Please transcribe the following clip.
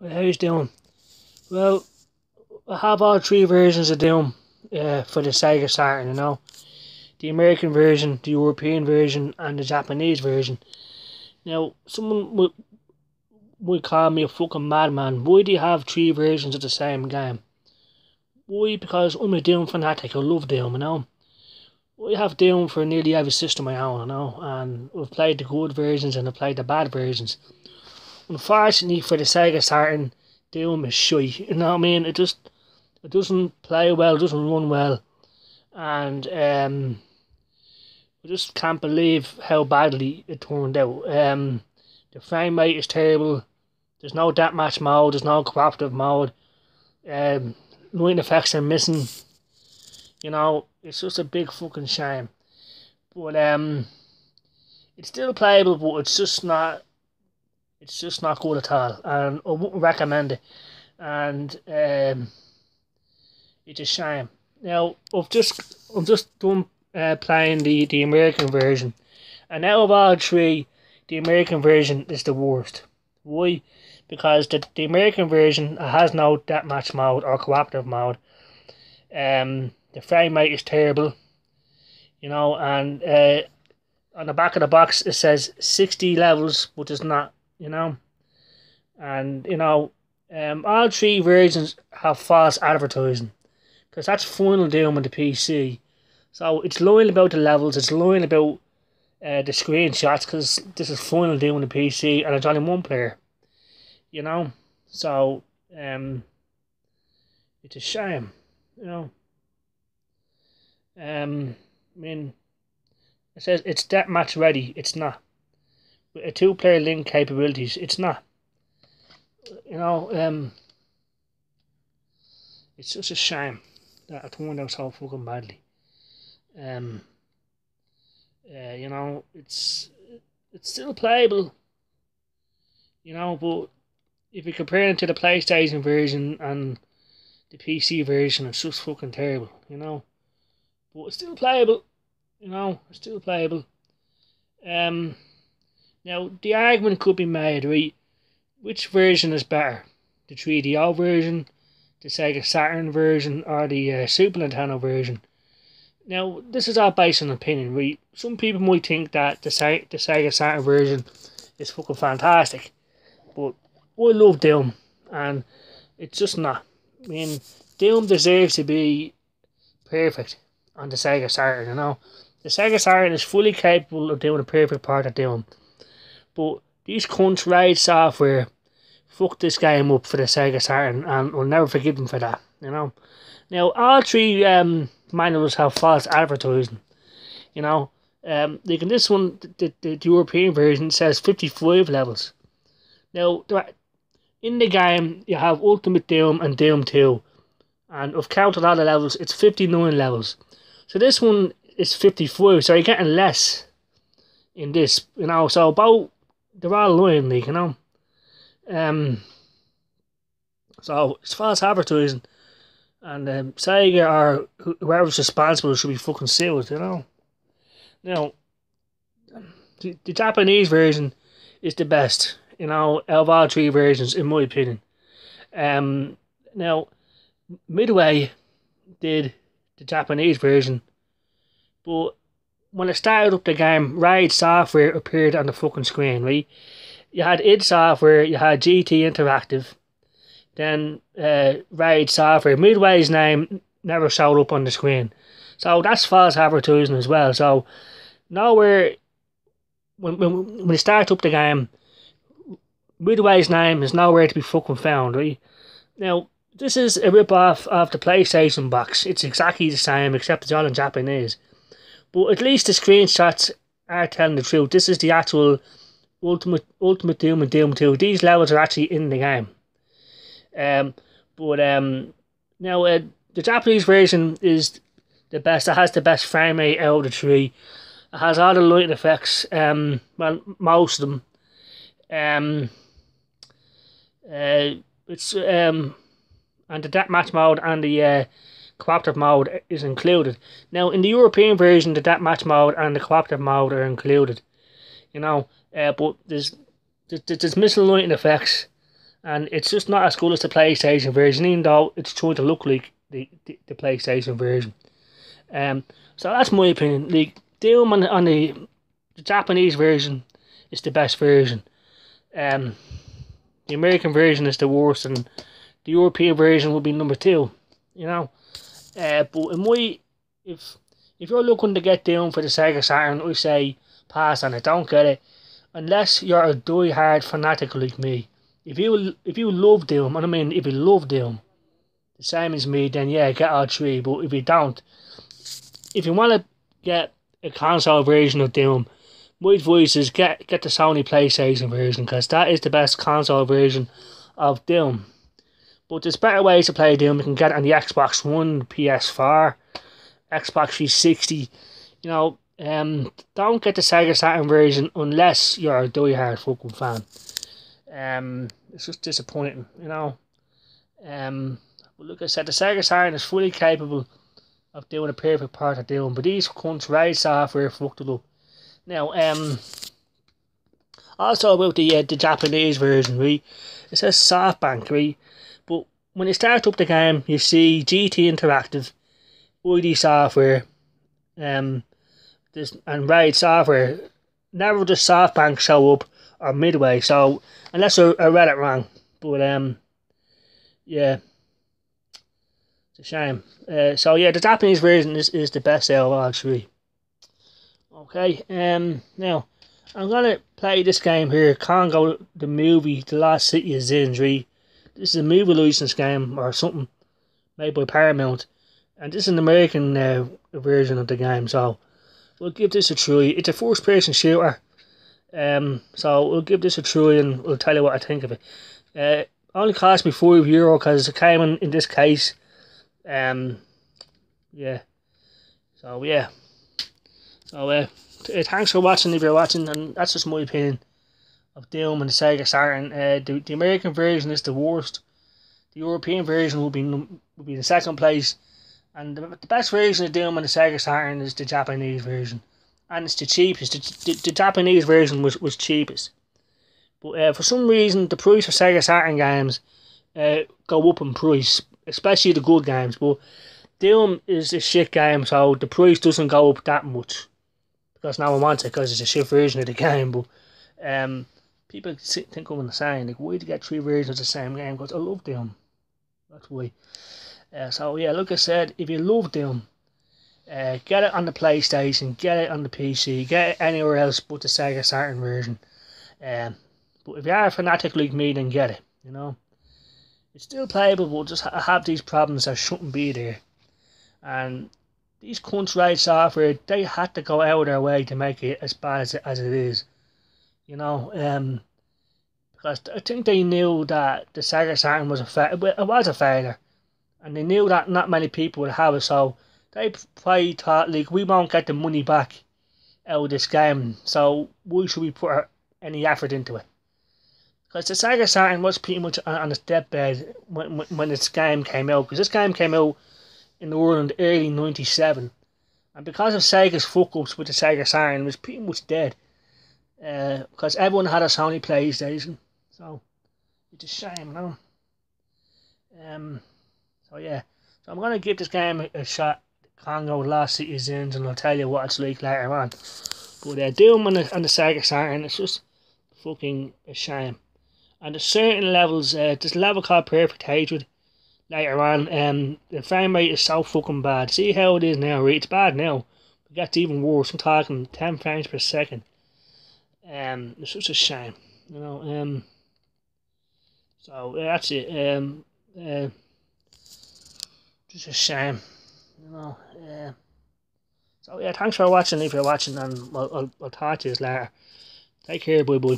How you doing? Well, I have all three versions of Doom for the Sega Saturn, the American version, the European version, and the Japanese version. Now, someone would call me a fucking madman. Why do you have three versions of the same game? Why? Because I'm a Doom fanatic. I love Doom, I have Doom for nearly every system I own, and I've played the good versions and I've played the bad versions. Unfortunately for the Sega Saturn, Doom is shite. You know what I mean? It doesn't play well, it doesn't run well, and I just can't believe how badly it turned out. The frame rate is terrible. There's no deathmatch mode. There's no cooperative mode. Light effects are missing. It's just a big fucking shame. But it's still playable, but it's just not. It's just not good at all, and I wouldn't recommend it. And it's a shame. Now I'm just done playing the American version, and out of all three, the American version is the worst. Why? Because the American version has no deathmatch mode or cooperative mode. The frame rate is terrible, and on the back of the box it says 60 levels, but it's not. And all three versions have false advertising, because that's Final Doom on the PC. So it's lying about the levels, it's lying about the screenshots, because this is Final Doom on the PC and it's only one player. So it's a shame. I mean, it says it's deathmatch ready. It's not. With a two-player link capabilities, it's not. It's just a shame that it turned out so fucking badly. It's still playable. But if you compare it to the PlayStation version and the PC version, it's just fucking terrible. But it's still playable. It's still playable. Now, the argument could be made, right? Which version is better? The 3.the version, the Sega Saturn version, or the Super Nintendo version? Now, this is all based on opinion, right? Some people might think that the Sega Saturn version is fucking fantastic, but I love Doom, and it's just not. I mean, Doom deserves to be perfect on the Sega Saturn, The Sega Saturn is fully capable of doing a perfect part of Doom. But these cunts Raid Software fucked this game up for the Sega Saturn, and we'll never forgive them for that, Now, all three manuals have false advertising, Like in this one, the European version says 55 levels. Now, in the game, you have Ultimate Doom and Doom 2, and I've counted all the levels, it's 59 levels. So this one is 55, so you're getting less in this, so about, they're all lying, like, so it's false advertising, and Sega or whoever's responsible should be fucking sued, Now, the Japanese version is the best, out of all three versions, in my opinion. Now, Midway did the Japanese version, but when I started up the game, Raid Software appeared on the fucking screen, right? You had id Software, you had GT Interactive, then Raid Software. Midway's name never showed up on the screen. So that's false advertising as well. So nowhere, when you start up the game, Midway's name is nowhere to be fucking found, right? Now, this is a rip-off of the PlayStation box. It's exactly the same, except it's all in Japanese. But at least the screenshots are telling the truth. This is the actual Ultimate Doom and Doom 2. These levels are actually in the game. Now the Japanese version is the best. It has the best frame rate out of the three. It has all the light effects. Well, most of them. It's and the deathmatch mode and the cooperative mode is included. Now, in the European version, the deathmatch mode and the cooperative mode are included. But there's missing lighting effects, and it's just not as good as the PlayStation version, even though it's trying to look like the PlayStation version. So that's my opinion. Like, Doom on the Japanese version is the best version. The American version is the worst, and the European version will be number 2. You know, but in my if you're looking to get Doom for the Sega Saturn, I say pass on it. Don't get it unless you're a die-hard fanatic like me. If you love Doom, and I mean if you love Doom, the same as me, then yeah, get all 3. But if you don't, if you want to get a console version of Doom, my advice is get the Sony PlayStation version, because that is the best console version of Doom. But there's better ways to play Doom. You can get it on the Xbox One, PS4, Xbox 360. You know, don't get the Sega Saturn version unless you're a die-hard fucking fan. It's just disappointing, you know. But like I said, the Sega Saturn is fully capable of doing a perfect part of Doom, but these cunts Raid Software fucked it up. Now, also about the Japanese version, right? It says SoftBank, right? But when you start up the game, you see GT Interactive, ID Software, and Raid Software. Never does SoftBank show up, or Midway. So unless I read it wrong, but yeah, it's a shame. So yeah, the Japanese version is the best out of all 3. Okay, now I'm gonna play this game here, Congo the Movie, The Lost City of Zins, right? This is a movie license game or something made by Paramount, and this is an American version of the game, so we'll give this a try. It's a first person shooter, so we'll give this a try and we'll tell you what I think of it. Only cost me €5 because it came in this case. Yeah, so yeah, so thanks for watching if you're watching, and that's just my opinion of Doom and the Sega Saturn. The American version is the worst. The European version will be in second place, and the best version of Doom on the Sega Saturn is the Japanese version, and it's the cheapest. The Japanese version was cheapest, but for some reason the price of Sega Saturn games go up in price, especially the good games. But Doom is a shit game, so the price doesn't go up that much because no one wants it because it's a shit version of the game. But people think I'm insane. Like, why do you get 3 versions of the same game? Because I love Doom. That's why. So yeah, like I said, if you love Doom, get it on the PlayStation, get it on the PC, get it anywhere else but the Sega Saturn version. But if you are a fanatic like me, then get it. You know, it's still playable, but just have these problems that shouldn't be there. And these cunts Raid Software, they had to go out of their way to make it as bad as it is. You know, because I think they knew that the Sega Saturn was a failure, and they knew that not many people would have it, so they probably thought, like, we won't get the money back out of this game, so why should we put any effort into it? Because the Sega Saturn was pretty much on its deathbed when this game came out, because this game came out in the world in the early 97, and because of Sega's fuck-ups with the Sega Saturn, it was pretty much dead. Because everyone had a Sony PlayStation, so it's a shame, no? So yeah, so I'm gonna give this game a shot, Congo Lost City of Zins, and I'll tell you what it's like later on. But Doom on the Sega Saturn, it's just fucking a shame. And there's certain levels, there's a level called Perfect Hatred later on, the frame rate is so fucking bad. See how it is now, right? It's bad now. It gets even worse. I'm talking 10 frames per second. It's such a shame, you know. So that's it. Just a shame, you know. So yeah, thanks for watching if you're watching, and I'll talk to you later. Take care, bye bye.